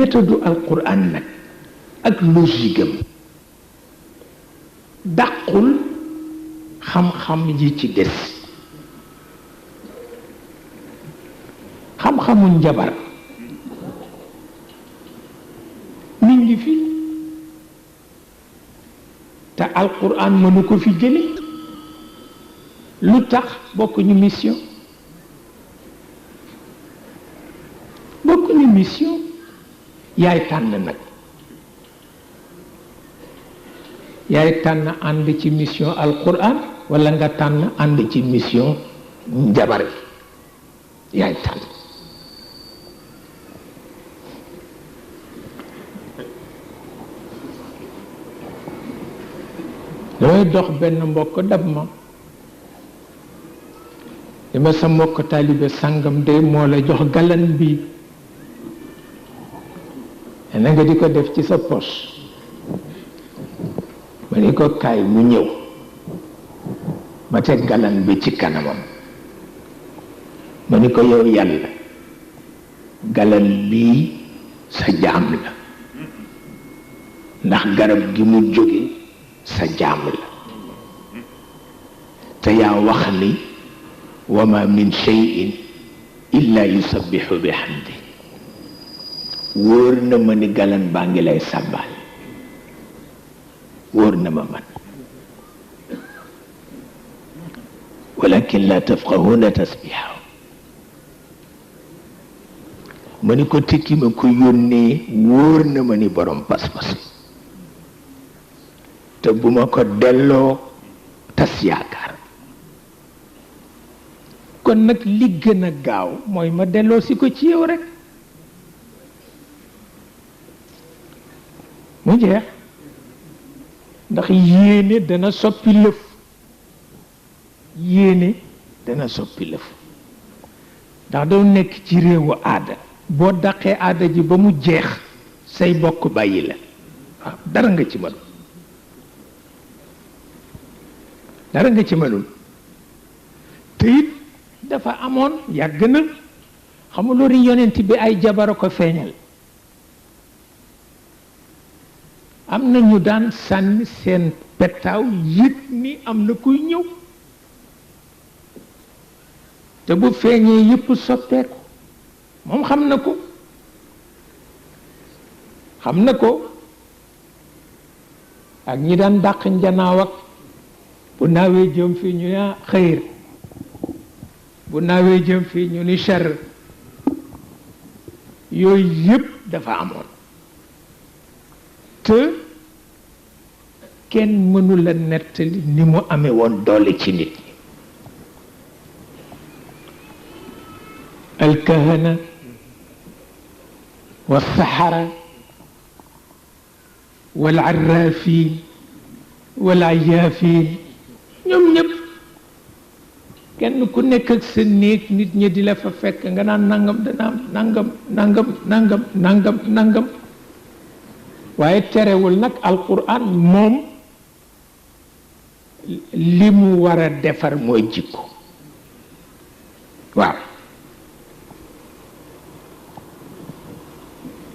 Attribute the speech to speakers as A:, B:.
A: méthode alquran nag ak logique am dàqul xam-xam yi ci des xam-xamu njabar mi ngi fi te alquran mënu ko fi jële lu tax bokkuñu mission bokkuñu mission yaay tànn nag yaay tànn ànd ci mission alquran wala nga tànn ànd ci mission njabar yaay tànn damay dox benn mbokk dab ma li ma sa mbokk taalibe sàngam de moo la jox galan bi na nga di ko def ci sa poche ma ni ko kaay mu ñëw ma teg galan bi ci kanamam ma ni ko yow yàlla galan bii sa jaam la ndax garab gi mu jóge sa jaam la te yaa wax ni wa ma min shay'in illa yusabbihu bihamdi wóor na ma ni galan baa ngi lay sàbbaal wóor na ma man walakin la tafqahuna tasbihahu ma ni ko tikki ma ko yónnee wóor na ma ni borom pas-pas te bu ma ko delloo tas yaakaar kon nag li gën a gaaw mooy ma delloo si ko ci yow rek mu jeex ndax yéene dana soppi lëf yéene dana soppi lëf ndax doo nekk ci réewu aada boo daqee aada ji ba mu jeex say bokk bàyyi la waaw dara nga ci mënul dara nga ci mënul te it dafa amoon yàgg na xamuloo ri yonent bi ay jabara ko feeñal am na ñu daan sànni seen pettaaw yëg ni am na kuy ñëw te bu feeñee yëpp soppeeku moom xam na ko ak ñi daan dàq njanaaw ak bu naawee jëm fii ñu ne xëyr bu naawee jëm fii ñu ni char yooyu yëpp dafa amoon te kenn mënula nettali ni mu amee woon doole ci nit ñi alkahana wa saxara wal arrafin wal ayaafin ñoom ñëpp kenn ku nekk ak sa néeg nit ñi di la fa fekk nga naan nangam dana am nangam waaye terewul nag alquran moom li mu war a defar mooy jikko waaw